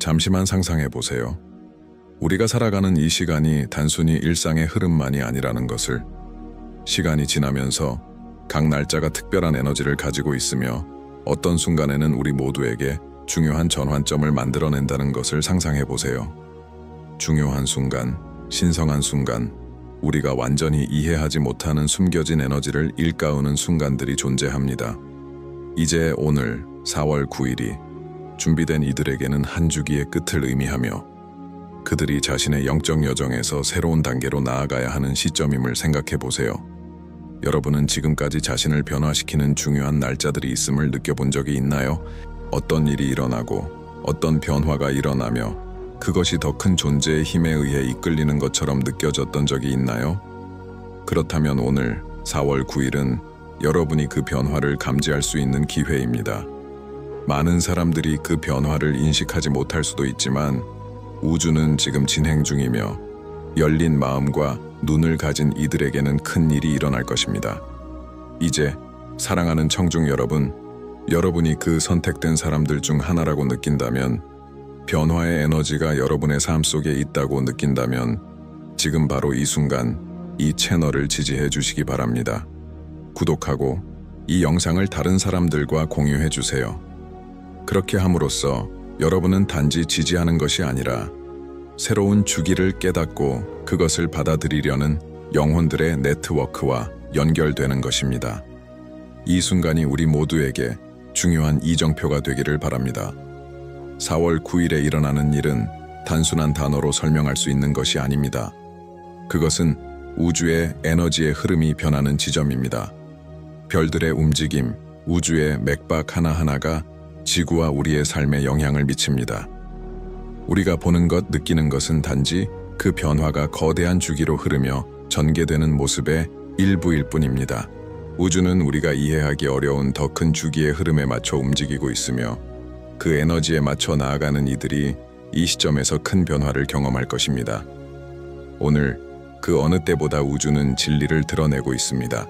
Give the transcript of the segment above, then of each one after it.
잠시만 상상해 보세요. 우리가 살아가는 이 시간이 단순히 일상의 흐름만이 아니라는 것을, 시간이 지나면서 각 날짜가 특별한 에너지를 가지고 있으며 어떤 순간에는 우리 모두에게 중요한 전환점을 만들어낸다는 것을 상상해 보세요. 중요한 순간, 신성한 순간, 우리가 완전히 이해하지 못하는 숨겨진 에너지를 일깨우는 순간들이 존재합니다. 이제 오늘 4월 9일이 준비된 이들에게는 한 주기의 끝을 의미하며 그들이 자신의 영적 여정에서 새로운 단계로 나아가야 하는 시점임을 생각해 보세요. 여러분은 지금까지 자신을 변화시키는 중요한 날짜들이 있음을 느껴본 적이 있나요? 어떤 일이 일어나고 어떤 변화가 일어나며 그것이 더 큰 존재의 힘에 의해 이끌리는 것처럼 느껴졌던 적이 있나요? 그렇다면 오늘 4월 9일은 여러분이 그 변화를 감지할 수 있는 기회입니다. 많은 사람들이 그 변화를 인식하지 못할 수도 있지만 우주는 지금 진행 중이며 열린 마음과 눈을 가진 이들에게는 큰 일이 일어날 것입니다. 이제 사랑하는 청중 여러분, 여러분이 그 선택된 사람들 중 하나라고 느낀다면, 변화의 에너지가 여러분의 삶 속에 있다고 느낀다면 지금 바로 이 순간 이 채널을 지지해 주시기 바랍니다. 구독하고 이 영상을 다른 사람들과 공유해 주세요. 그렇게 함으로써 여러분은 단지 지지하는 것이 아니라 새로운 주기를 깨닫고 그것을 받아들이려는 영혼들의 네트워크와 연결되는 것입니다. 이 순간이 우리 모두에게 중요한 이정표가 되기를 바랍니다. 4월 9일에 일어나는 일은 단순한 단어로 설명할 수 있는 것이 아닙니다. 그것은 우주의 에너지의 흐름이 변하는 지점입니다. 별들의 움직임, 우주의 맥박 하나하나가 지구와 우리의 삶에 영향을 미칩니다. 우리가 보는 것, 느끼는 것은 단지 그 변화가 거대한 주기로 흐르며 전개되는 모습의 일부일 뿐입니다. 우주는 우리가 이해하기 어려운 더 큰 주기의 흐름에 맞춰 움직이고 있으며 그 에너지에 맞춰 나아가는 이들이 이 시점에서 큰 변화를 경험할 것입니다. 오늘 그 어느 때보다 우주는 진리를 드러내고 있습니다.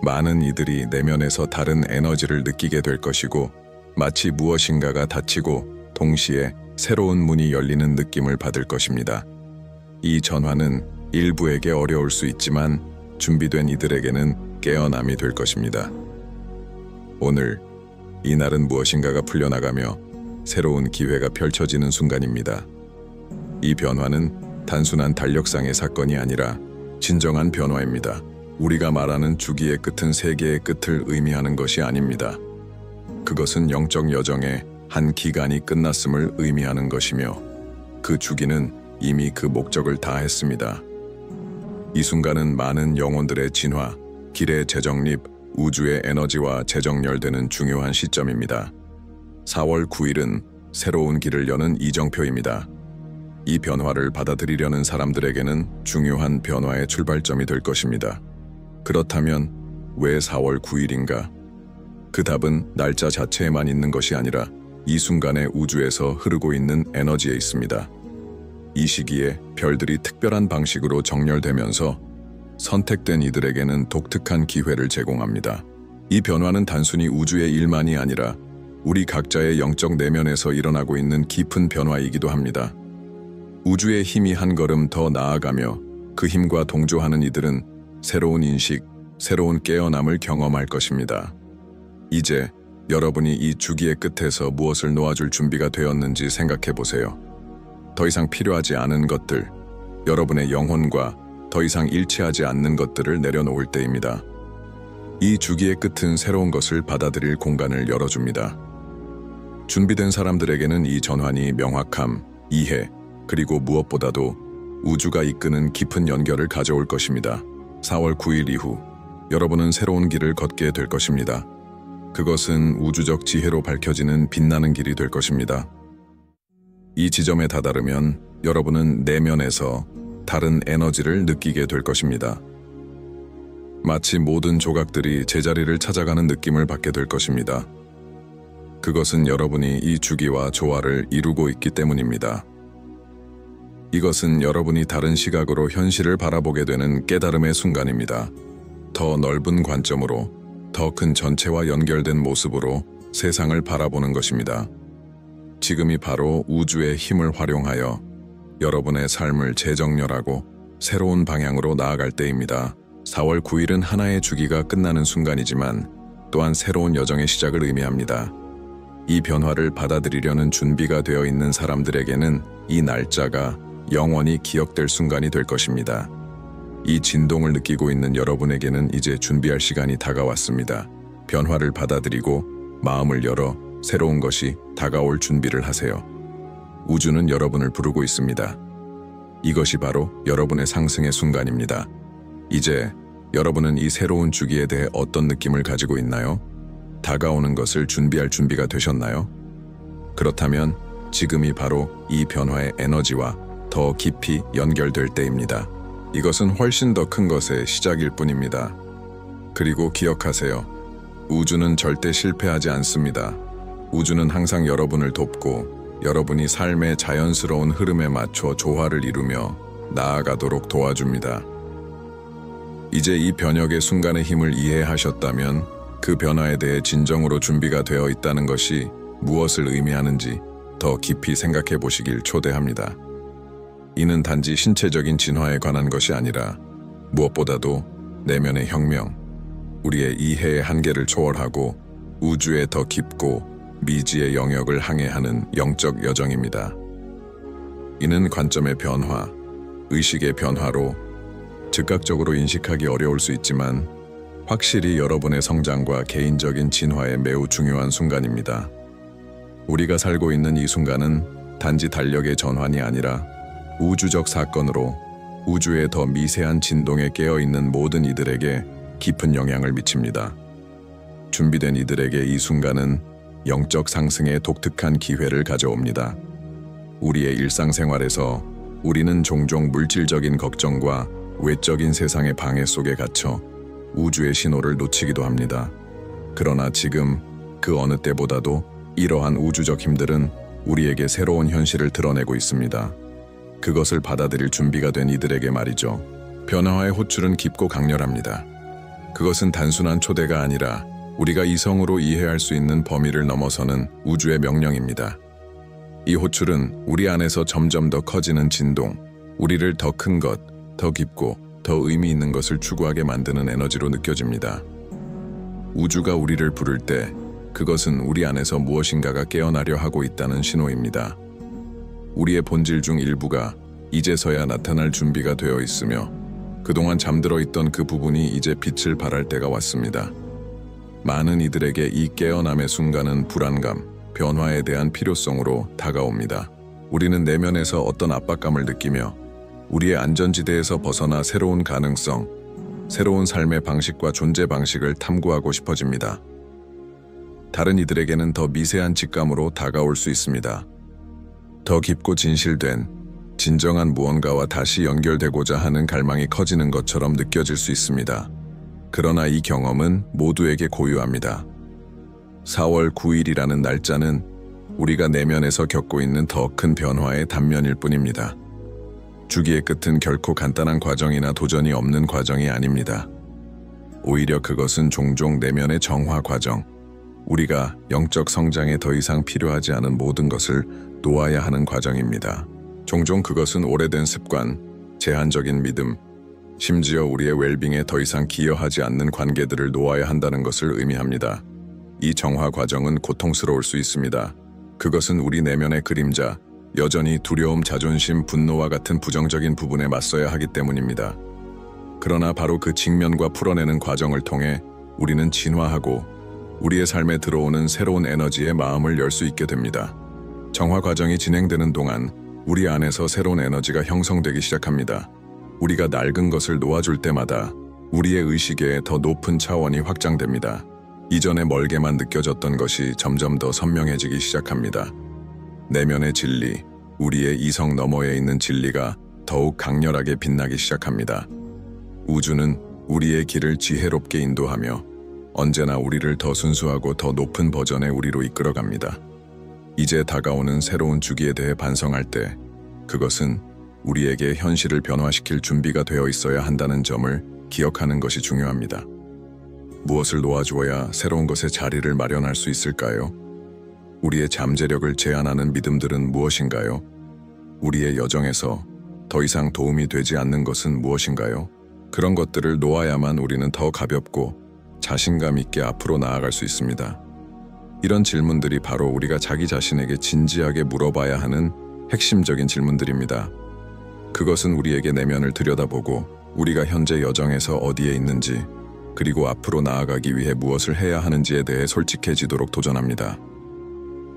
많은 이들이 내면에서 다른 에너지를 느끼게 될 것이고 마치 무엇인가가 닫히고 동시에 새로운 문이 열리는 느낌을 받을 것입니다. 이 전환은 일부에게 어려울 수 있지만 준비된 이들에게는 깨어남이 될 것입니다. 오늘 이 날은 무엇인가가 풀려나가며 새로운 기회가 펼쳐지는 순간입니다. 이 변화는 단순한 달력상의 사건이 아니라 진정한 변화입니다. 우리가 말하는 주기의 끝은 세계의 끝을 의미하는 것이 아닙니다. 그것은 영적 여정의 한 기간이 끝났음을 의미하는 것이며 그 주기는 이미 그 목적을 다했습니다. 이 순간은 많은 영혼들의 진화, 길의 재정립, 우주의 에너지와 재정렬되는 중요한 시점입니다. 4월 9일은 새로운 길을 여는 이정표입니다. 이 변화를 받아들이려는 사람들에게는 중요한 변화의 출발점이 될 것입니다. 그렇다면 왜 4월 9일인가? 그 답은 날짜 자체에만 있는 것이 아니라 이 순간의 우주에서 흐르고 있는 에너지에 있습니다. 이 시기에 별들이 특별한 방식으로 정렬되면서 선택된 이들에게는 독특한 기회를 제공합니다. 이 변화는 단순히 우주의 일만이 아니라 우리 각자의 영적 내면에서 일어나고 있는 깊은 변화이기도 합니다. 우주의 힘이 한 걸음 더 나아가며 그 힘과 동조하는 이들은 새로운 인식, 새로운 깨어남을 경험할 것입니다. 이제 여러분이 이 주기의 끝에서 무엇을 놓아줄 준비가 되었는지 생각해 보세요. 더 이상 필요하지 않은 것들, 여러분의 영혼과 더 이상 일치하지 않는 것들을 내려놓을 때입니다. 이 주기의 끝은 새로운 것을 받아들일 공간을 열어줍니다. 준비된 사람들에게는 이 전환이 명확함, 이해, 그리고 무엇보다도 우주가 이끄는 깊은 연결을 가져올 것입니다. 4월 9일 이후 여러분은 새로운 길을 걷게 될 것입니다. 그것은 우주적 지혜로 밝혀지는 빛나는 길이 될 것입니다. 이 지점에 다다르면 여러분은 내면에서 다른 에너지를 느끼게 될 것입니다. 마치 모든 조각들이 제자리를 찾아가는 느낌을 받게 될 것입니다. 그것은 여러분이 이 주기와 조화를 이루고 있기 때문입니다. 이것은 여러분이 다른 시각으로 현실을 바라보게 되는 깨달음의 순간입니다. 더 넓은 관점으로, 더 큰 전체와 연결된 모습으로 세상을 바라보는 것입니다. 지금이 바로 우주의 힘을 활용하여 여러분의 삶을 재정렬하고 새로운 방향으로 나아갈 때입니다. 4월 9일은 하나의 주기가 끝나는 순간이지만 또한 새로운 여정의 시작을 의미합니다. 이 변화를 받아들이려는 준비가 되어 있는 사람들에게는 이 날짜가 영원히 기억될 순간이 될 것입니다. 이 진동을 느끼고 있는 여러분에게는 이제 준비할 시간이 다가왔습니다. 변화를 받아들이고 마음을 열어 새로운 것이 다가올 준비를 하세요. 우주는 여러분을 부르고 있습니다. 이것이 바로 여러분의 상승의 순간입니다. 이제 여러분은 이 새로운 주기에 대해 어떤 느낌을 가지고 있나요? 다가오는 것을 준비할 준비가 되셨나요? 그렇다면 지금이 바로 이 변화의 에너지와 더 깊이 연결될 때입니다. 이것은 훨씬 더 큰 것의 시작일 뿐입니다. 그리고 기억하세요. 우주는 절대 실패하지 않습니다. 우주는 항상 여러분을 돕고 여러분이 삶의 자연스러운 흐름에 맞춰 조화를 이루며 나아가도록 도와줍니다. 이제 이 변혁의 순간의 힘을 이해하셨다면 그 변화에 대해 진정으로 준비가 되어 있다는 것이 무엇을 의미하는지 더 깊이 생각해 보시길 초대합니다. 이는 단지 신체적인 진화에 관한 것이 아니라 무엇보다도 내면의 혁명, 우리의 이해의 한계를 초월하고 우주의 더 깊고 미지의 영역을 항해하는 영적 여정입니다. 이는 관점의 변화, 의식의 변화로 즉각적으로 인식하기 어려울 수 있지만 확실히 여러분의 성장과 개인적인 진화에 매우 중요한 순간입니다. 우리가 살고 있는 이 순간은 단지 달력의 전환이 아니라 우주적 사건으로 우주의 더 미세한 진동에 깨어있는 모든 이들에게 깊은 영향을 미칩니다. 준비된 이들에게 이 순간은 영적 상승의 독특한 기회를 가져옵니다. 우리의 일상생활에서 우리는 종종 물질적인 걱정과 외적인 세상의 방해 속에 갇혀 우주의 신호를 놓치기도 합니다. 그러나 지금 그 어느 때보다도 이러한 우주적 힘들은 우리에게 새로운 현실을 드러내고 있습니다. 그것을 받아들일 준비가 된 이들에게 말이죠. 변화와의 호출은 깊고 강렬합니다. 그것은 단순한 초대가 아니라 우리가 이성으로 이해할 수 있는 범위를 넘어서는 우주의 명령입니다. 이 호출은 우리 안에서 점점 더 커지는 진동, 우리를 더 큰 것, 더 깊고 더 의미 있는 것을 추구하게 만드는 에너지로 느껴집니다. 우주가 우리를 부를 때 그것은 우리 안에서 무엇인가가 깨어나려 하고 있다는 신호입니다. 우리의 본질 중 일부가 이제서야 나타날 준비가 되어 있으며 그동안 잠들어 있던 그 부분이 이제 빛을 발할 때가 왔습니다. 많은 이들에게 이 깨어남의 순간은 불안감, 변화에 대한 필요성으로 다가옵니다. 우리는 내면에서 어떤 압박감을 느끼며 우리의 안전지대에서 벗어나 새로운 가능성, 새로운 삶의 방식과 존재 방식을 탐구하고 싶어집니다. 다른 이들에게는 더 미세한 직감으로 다가올 수 있습니다. 더 깊고 진실된, 진정한 무언가와 다시 연결되고자 하는 갈망이 커지는 것처럼 느껴질 수 있습니다. 그러나 이 경험은 모두에게 고유합니다. 4월 9일이라는 날짜는 우리가 내면에서 겪고 있는 더 큰 변화의 단면일 뿐입니다. 주기의 끝은 결코 간단한 과정이나 도전이 없는 과정이 아닙니다. 오히려 그것은 종종 내면의 정화 과정, 우리가 영적 성장에 더 이상 필요하지 않은 모든 것을 놓아야 하는 과정입니다. 종종 그것은 오래된 습관, 제한적인 믿음, 심지어 우리의 웰빙에 더 이상 기여하지 않는 관계들을 놓아야 한다는 것을 의미합니다. 이 정화 과정은 고통스러울 수 있습니다. 그것은 우리 내면의 그림자, 여전히 두려움, 자존심, 분노와 같은 부정적인 부분에 맞서야 하기 때문입니다. 그러나 바로 그 직면과 풀어내는 과정을 통해 우리는 진화하고 우리의 삶에 들어오는 새로운 에너지에 마음을 열 수 있게 됩니다. 정화 과정이 진행되는 동안 우리 안에서 새로운 에너지가 형성되기 시작합니다. 우리가 낡은 것을 놓아줄 때마다 우리의 의식의 더 높은 차원이 확장됩니다. 이전에 멀게만 느껴졌던 것이 점점 더 선명해지기 시작합니다. 내면의 진리, 우리의 이성 너머에 있는 진리가 더욱 강렬하게 빛나기 시작합니다. 우주는 우리의 길을 지혜롭게 인도하며 언제나 우리를 더 순수하고 더 높은 버전의 우리로 이끌어갑니다. 이제 다가오는 새로운 주기에 대해 반성할 때 그것은 우리에게 현실을 변화시킬 준비가 되어 있어야 한다는 점을 기억하는 것이 중요합니다. 무엇을 놓아주어야 새로운 것의 자리를 마련할 수 있을까요? 우리의 잠재력을 제한하는 믿음들은 무엇인가요? 우리의 여정에서 더 이상 도움이 되지 않는 것은 무엇인가요? 그런 것들을 놓아야만 우리는 더 가볍고 자신감 있게 앞으로 나아갈 수 있습니다. 이런 질문들이 바로 우리가 자기 자신에게 진지하게 물어봐야 하는 핵심적인 질문들입니다. 그것은 우리에게 내면을 들여다보고 우리가 현재 여정에서 어디에 있는지, 그리고 앞으로 나아가기 위해 무엇을 해야 하는지에 대해 솔직해지도록 도전합니다.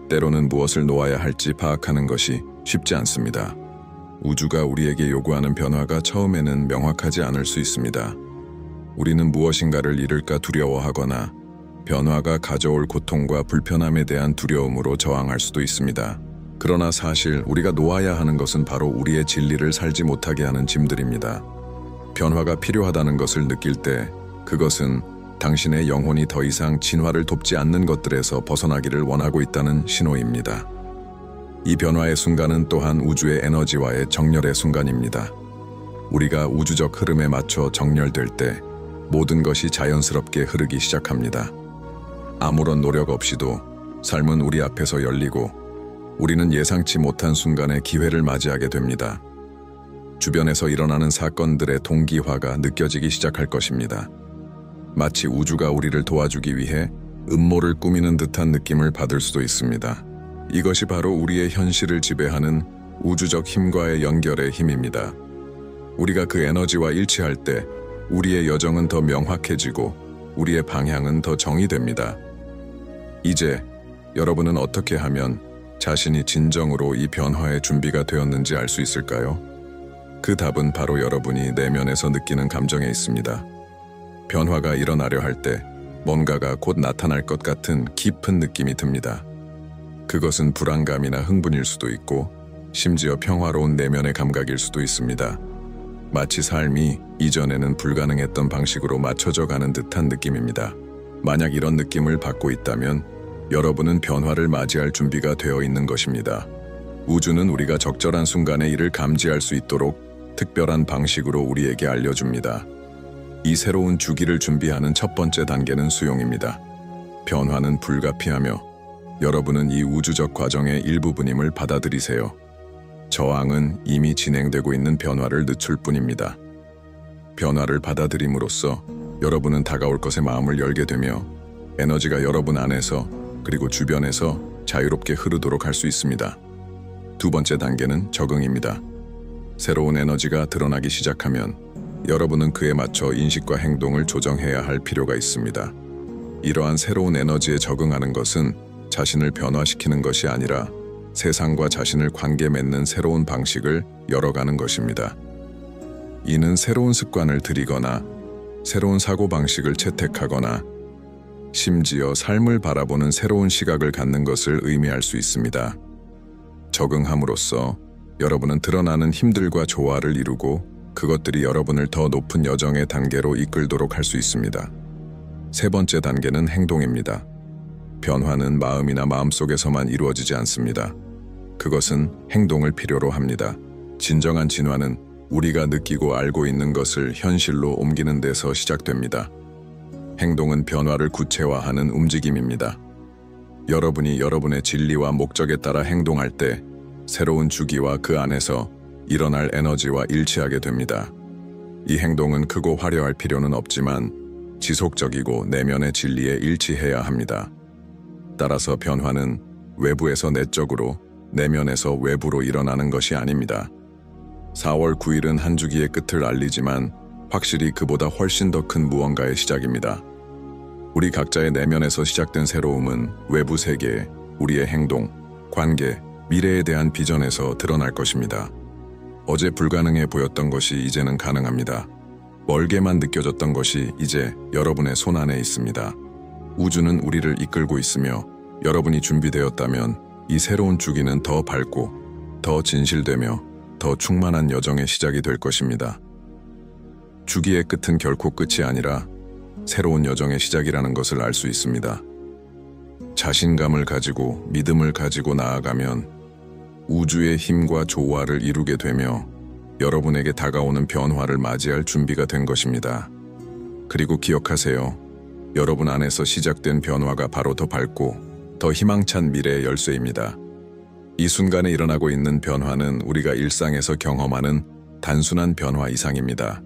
때로는 무엇을 놓아야 할지 파악하는 것이 쉽지 않습니다. 우주가 우리에게 요구하는 변화가 처음에는 명확하지 않을 수 있습니다. 우리는 무엇인가를 잃을까 두려워하거나 변화가 가져올 고통과 불편함에 대한 두려움으로 저항할 수도 있습니다. 그러나 사실 우리가 놓아야 하는 것은 바로 우리의 진리를 살지 못하게 하는 짐들입니다. 변화가 필요하다는 것을 느낄 때 그것은 당신의 영혼이 더 이상 진화를 돕지 않는 것들에서 벗어나기를 원하고 있다는 신호입니다. 이 변화의 순간은 또한 우주의 에너지와의 정렬의 순간입니다. 우리가 우주적 흐름에 맞춰 정렬될 때 모든 것이 자연스럽게 흐르기 시작합니다. 아무런 노력 없이도 삶은 우리 앞에서 열리고 우리는 예상치 못한 순간에 기회를 맞이하게 됩니다. 주변에서 일어나는 사건들의 동기화가 느껴지기 시작할 것입니다. 마치 우주가 우리를 도와주기 위해 음모를 꾸미는 듯한 느낌을 받을 수도 있습니다. 이것이 바로 우리의 현실을 지배하는 우주적 힘과의 연결의 힘입니다. 우리가 그 에너지와 일치할 때 우리의 여정은 더 명확해지고 우리의 방향은 더 정의됩니다. 이제 여러분은 어떻게 하면 자신이 진정으로 이 변화의 준비가 되었는지 알 수 있을까요? 그 답은 바로 여러분이 내면에서 느끼는 감정에 있습니다. 변화가 일어나려 할 때 뭔가가 곧 나타날 것 같은 깊은 느낌이 듭니다. 그것은 불안감이나 흥분일 수도 있고 심지어 평화로운 내면의 감각일 수도 있습니다. 마치 삶이 이전에는 불가능했던 방식으로 맞춰져 가는 듯한 느낌입니다. 만약 이런 느낌을 받고 있다면 여러분은 변화를 맞이할 준비가 되어 있는 것입니다. 우주는 우리가 적절한 순간에 이를 감지할 수 있도록 특별한 방식으로 우리에게 알려줍니다. 이 새로운 주기를 준비하는 첫 번째 단계는 수용입니다. 변화는 불가피하며 여러분은 이 우주적 과정의 일부분임을 받아들이세요. 저항은 이미 진행되고 있는 변화를 늦출 뿐입니다. 변화를 받아들임으로써 여러분은 다가올 것에 마음을 열게 되며 에너지가 여러분 안에서 그리고 주변에서 자유롭게 흐르도록 할 수 있습니다. 두 번째 단계는 적응입니다. 새로운 에너지가 드러나기 시작하면 여러분은 그에 맞춰 인식과 행동을 조정해야 할 필요가 있습니다. 이러한 새로운 에너지에 적응하는 것은 자신을 변화시키는 것이 아니라 세상과 자신을 관계 맺는 새로운 방식을 열어가는 것입니다. 이는 새로운 습관을 들이거나 새로운 사고방식을 채택하거나 심지어 삶을 바라보는 새로운 시각을 갖는 것을 의미할 수 있습니다. 적응함으로써 여러분은 드러나는 힘들과 조화를 이루고 그것들이 여러분을 더 높은 여정의 단계로 이끌도록 할 수 있습니다. 세 번째 단계는 행동입니다. 변화는 마음이나 마음속에서만 이루어지지 않습니다. 그것은 행동을 필요로 합니다. 진정한 진화는 우리가 느끼고 알고 있는 것을 현실로 옮기는 데서 시작됩니다. 행동은 변화를 구체화하는 움직임입니다. 여러분이 여러분의 진리와 목적에 따라 행동할 때 새로운 주기와 그 안에서 일어날 에너지와 일치하게 됩니다. 이 행동은 크고 화려할 필요는 없지만 지속적이고 내면의 진리에 일치해야 합니다. 따라서 변화는 외부에서 내적으로, 내면에서 외부로 일어나는 것이 아닙니다. 4월 9일은 한 주기의 끝을 알리지만 확실히 그보다 훨씬 더 큰 무언가의 시작입니다. 우리 각자의 내면에서 시작된 새로움은 외부 세계, 우리의 행동, 관계, 미래에 대한 비전에서 드러날 것입니다. 어제 불가능해 보였던 것이 이제는 가능합니다. 멀게만 느껴졌던 것이 이제 여러분의 손 안에 있습니다. 우주는 우리를 이끌고 있으며 여러분이 준비되었다면 이 새로운 주기는 더 밝고 더 진실되며 더 충만한 여정의 시작이 될 것입니다. 주기의 끝은 결코 끝이 아니라 새로운 여정의 시작이라는 것을 알 수 있습니다. 자신감을 가지고 믿음을 가지고 나아가면 우주의 힘과 조화를 이루게 되며 여러분에게 다가오는 변화를 맞이할 준비가 된 것입니다. 그리고 기억하세요. 여러분 안에서 시작된 변화가 바로 더 밝고 더 더 희망찬 미래의 열쇠입니다. 이 순간에 일어나고 있는 변화는 우리가 일상에서 경험하는 단순한 변화 이상입니다.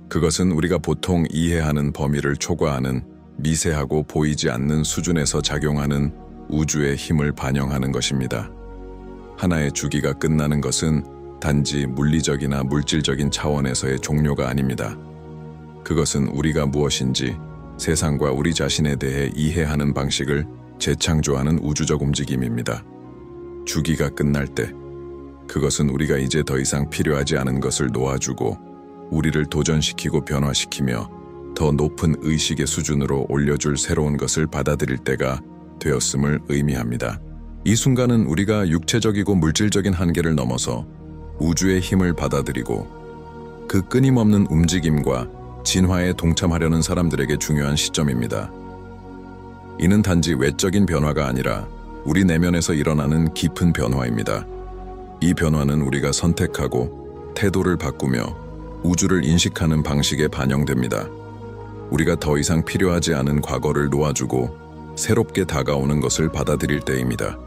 그것은 우리가 보통 이해하는 범위를 초과하는 미세하고 보이지 않는 수준에서 작용하는 우주의 힘을 반영하는 것입니다. 하나의 주기가 끝나는 것은 단지 물리적이나 물질적인 차원에서의 종료가 아닙니다. 그것은 우리가 무엇인지 세상과 우리 자신에 대해 이해하는 방식을 재창조하는 우주적 움직임입니다. 주기가 끝날 때, 그것은 우리가 이제 더 이상 필요하지 않은 것을 놓아주고 우리를 도전시키고 변화시키며 더 높은 의식의 수준으로 올려줄 새로운 것을 받아들일 때가 되었음을 의미합니다. 이 순간은 우리가 육체적이고 물질적인 한계를 넘어서 우주의 힘을 받아들이고 그 끊임없는 움직임과 진화에 동참하려는 사람들에게 중요한 시점입니다. 이는 단지 외적인 변화가 아니라 우리 내면에서 일어나는 깊은 변화입니다. 이 변화는 우리가 선택하고 태도를 바꾸며 우주를 인식하는 방식에 반영됩니다. 우리가 더 이상 필요하지 않은 과거를 놓아주고 새롭게 다가오는 것을 받아들일 때입니다.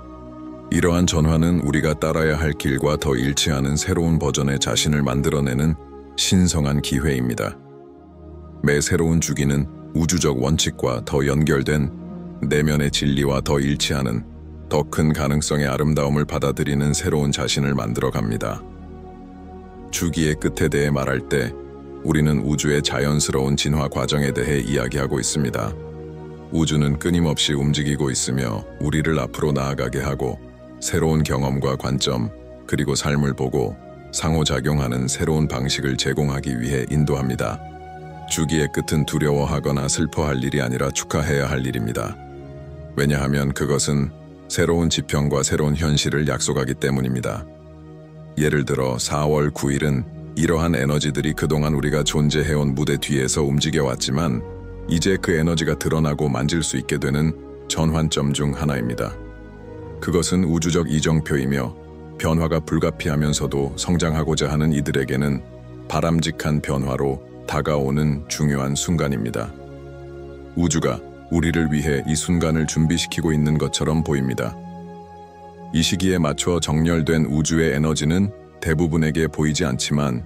이러한 전환은 우리가 따라야 할 길과 더 일치하는 새로운 버전의 자신을 만들어내는 신성한 기회입니다. 매 새로운 주기는 우주적 원칙과 더 연결된 내면의 진리와 더 일치하는 더 큰 가능성의 아름다움을 받아들이는 새로운 자신을 만들어 갑니다. 주기의 끝에 대해 말할 때 우리는 우주의 자연스러운 진화 과정에 대해 이야기하고 있습니다. 우주는 끊임없이 움직이고 있으며 우리를 앞으로 나아가게 하고 새로운 경험과 관점, 그리고 삶을 보고 상호작용하는 새로운 방식을 제공하기 위해 인도합니다. 주기의 끝은 두려워하거나 슬퍼할 일이 아니라 축하해야 할 일입니다. 왜냐하면 그것은 새로운 지평과 새로운 현실을 약속하기 때문입니다. 예를 들어 4월 9일은 이러한 에너지들이 그동안 우리가 존재해온 무대 뒤에서 움직여왔지만 이제 그 에너지가 드러나고 만질 수 있게 되는 전환점 중 하나입니다. 그것은 우주적 이정표이며 변화가 불가피하면서도 성장하고자 하는 이들에게는 바람직한 변화로 다가오는 중요한 순간입니다. 우주가 우리를 위해 이 순간을 준비시키고 있는 것처럼 보입니다. 이 시기에 맞춰 정렬된 우주의 에너지는 대부분에게 보이지 않지만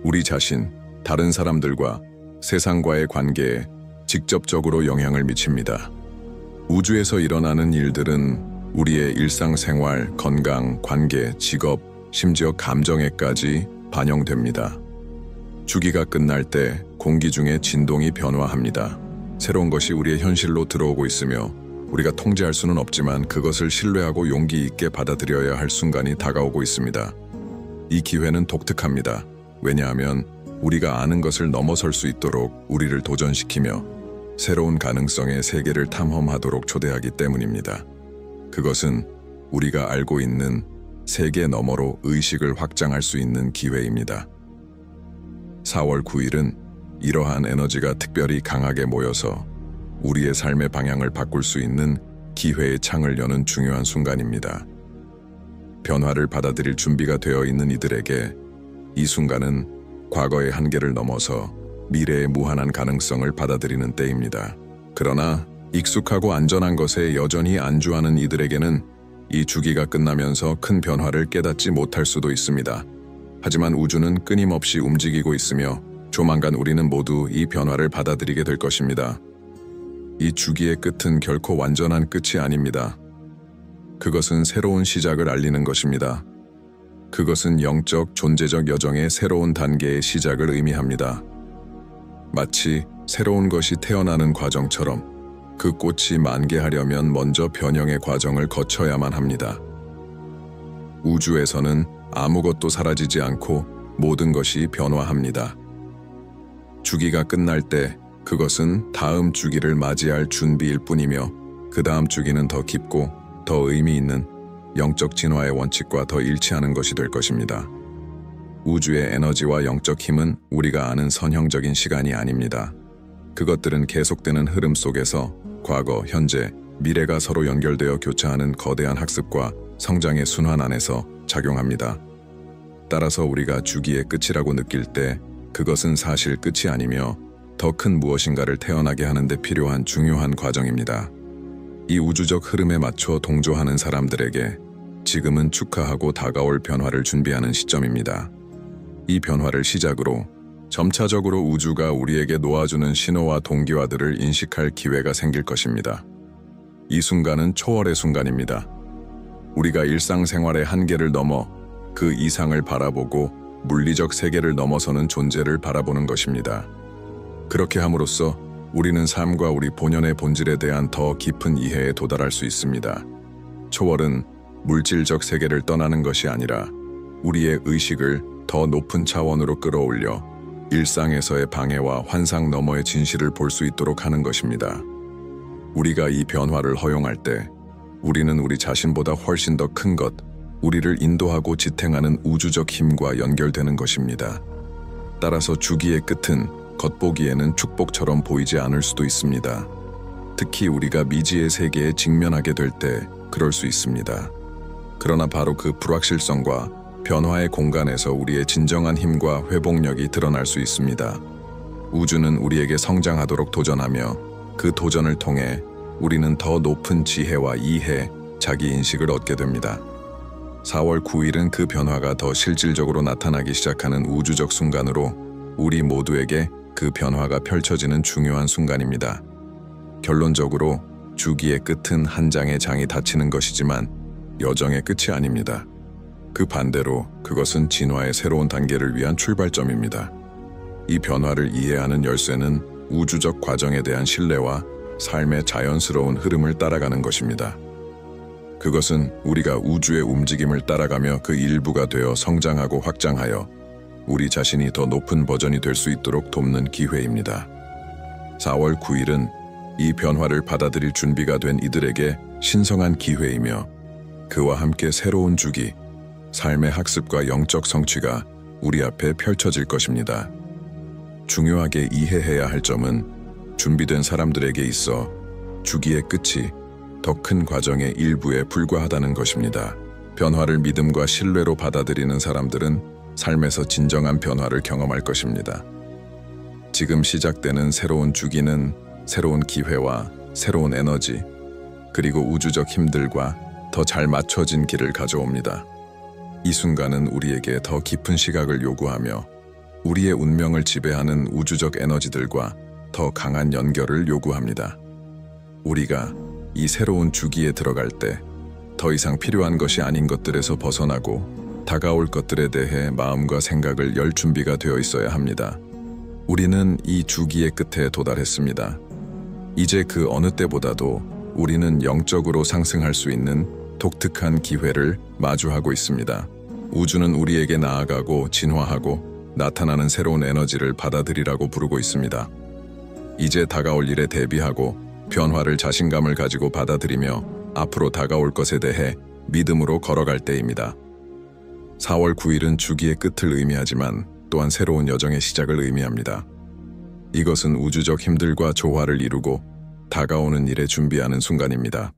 우리 자신, 다른 사람들과 세상과의 관계에 직접적으로 영향을 미칩니다. 우주에서 일어나는 일들은 우리의 일상생활, 건강, 관계, 직업, 심지어 감정에까지 반영됩니다. 주기가 끝날 때 공기 중에 진동이 변화합니다. 새로운 것이 우리의 현실로 들어오고 있으며 우리가 통제할 수는 없지만 그것을 신뢰하고 용기 있게 받아들여야 할 순간이 다가오고 있습니다. 이 기회는 독특합니다. 왜냐하면 우리가 아는 것을 넘어설 수 있도록 우리를 도전시키며 새로운 가능성의 세계를 탐험하도록 초대하기 때문입니다. 그것은 우리가 알고 있는 세계 너머로 의식을 확장할 수 있는 기회입니다. 4월 9일은 이러한 에너지가 특별히 강하게 모여서 우리의 삶의 방향을 바꿀 수 있는 기회의 창을 여는 중요한 순간입니다. 변화를 받아들일 준비가 되어 있는 이들에게 이 순간은 과거의 한계를 넘어서 미래의 무한한 가능성을 받아들이는 때입니다. 그러나 익숙하고 안전한 것에 여전히 안주하는 이들에게는 이 주기가 끝나면서 큰 변화를 깨닫지 못할 수도 있습니다. 하지만 우주는 끊임없이 움직이고 있으며 조만간 우리는 모두 이 변화를 받아들이게 될 것입니다. 이 주기의 끝은 결코 완전한 끝이 아닙니다. 그것은 새로운 시작을 알리는 것입니다. 그것은 영적, 존재적 여정의 새로운 단계의 시작을 의미합니다. 마치 새로운 것이 태어나는 과정처럼 그 꽃이 만개하려면 먼저 변형의 과정을 거쳐야만 합니다. 우주에서는 아무것도 사라지지 않고 모든 것이 변화합니다. 주기가 끝날 때 그것은 다음 주기를 맞이할 준비일 뿐이며 그 다음 주기는 더 깊고 더 의미 있는 영적 진화의 원칙과 더 일치하는 것이 될 것입니다. 우주의 에너지와 영적 힘은 우리가 아는 선형적인 시간이 아닙니다. 그것들은 계속되는 흐름 속에서 과거, 현재, 미래가 서로 연결되어 교차하는 거대한 학습과 성장의 순환 안에서 작용합니다. 따라서 우리가 주기의 끝이라고 느낄 때 그것은 사실 끝이 아니며 더 큰 무엇인가를 태어나게 하는 데 필요한 중요한 과정입니다. 이 우주적 흐름에 맞춰 동조하는 사람들에게 지금은 축하하고 다가올 변화를 준비하는 시점입니다. 이 변화를 시작으로 점차적으로 우주가 우리에게 놓아주는 신호와 동기화들을 인식할 기회가 생길 것입니다. 이 순간은 초월의 순간입니다. 우리가 일상생활의 한계를 넘어 그 이상을 바라보고 물리적 세계를 넘어서는 존재를 바라보는 것입니다. 그렇게 함으로써 우리는 삶과 우리 본연의 본질에 대한 더 깊은 이해에 도달할 수 있습니다. 초월은 물질적 세계를 떠나는 것이 아니라 우리의 의식을 더 높은 차원으로 끌어올려 일상에서의 방해와 환상 너머의 진실을 볼 수 있도록 하는 것입니다. 우리가 이 변화를 허용할 때 우리는 우리 자신보다 훨씬 더 큰 것, 우리를 인도하고 지탱하는 우주적 힘과 연결되는 것입니다. 따라서 주기의 끝은 겉보기에는 축복처럼 보이지 않을 수도 있습니다. 특히 우리가 미지의 세계에 직면하게 될 때 그럴 수 있습니다. 그러나 바로 그 불확실성과 변화의 공간에서 우리의 진정한 힘과 회복력이 드러날 수 있습니다. 우주는 우리에게 성장하도록 도전하며 그 도전을 통해 우리는 더 높은 지혜와 이해, 자기인식을 얻게 됩니다. 4월 9일은 그 변화가 더 실질적으로 나타나기 시작하는 우주적 순간으로 우리 모두에게 그 변화가 펼쳐지는 중요한 순간입니다. 결론적으로 주기의 끝은 한 장의 장이 닫히는 것이지만 여정의 끝이 아닙니다. 그 반대로 그것은 진화의 새로운 단계를 위한 출발점입니다. 이 변화를 이해하는 열쇠는 우주적 과정에 대한 신뢰와 삶의 자연스러운 흐름을 따라가는 것입니다. 그것은 우리가 우주의 움직임을 따라가며 그 일부가 되어 성장하고 확장하여 우리 자신이 더 높은 버전이 될 수 있도록 돕는 기회입니다. 4월 9일은 이 변화를 받아들일 준비가 된 이들에게 신성한 기회이며 그와 함께 새로운 주기, 삶의 학습과 영적 성취가 우리 앞에 펼쳐질 것입니다. 중요하게 이해해야 할 점은 준비된 사람들에게 있어 주기의 끝이 더 큰 과정의 일부에 불과하다는 것입니다. 변화를 믿음과 신뢰로 받아들이는 사람들은 삶에서 진정한 변화를 경험할 것입니다. 지금 시작되는 새로운 주기는 새로운 기회와 새로운 에너지, 그리고 우주적 힘들과 더 잘 맞춰진 길을 가져옵니다. 이 순간은 우리에게 더 깊은 시각을 요구하며 우리의 운명을 지배하는 우주적 에너지들과 더 강한 연결을 요구합니다. 우리가 이 새로운 주기에 들어갈 때 더 이상 필요한 것이 아닌 것들에서 벗어나고 다가올 것들에 대해 마음과 생각을 열 준비가 되어 있어야 합니다. 우리는 이 주기의 끝에 도달했습니다. 이제 그 어느 때보다도 우리는 영적으로 상승할 수 있는 독특한 기회를 마주하고 있습니다. 우주는 우리에게 나아가고 진화하고 나타나는 새로운 에너지를 받아들이라고 부르고 있습니다. 이제 다가올 일에 대비하고 변화를 자신감을 가지고 받아들이며 앞으로 다가올 것에 대해 믿음으로 걸어갈 때입니다. 4월 9일은 주기의 끝을 의미하지만 또한 새로운 여정의 시작을 의미합니다. 이것은 우주적 힘들과 조화를 이루고 다가오는 일에 준비하는 순간입니다.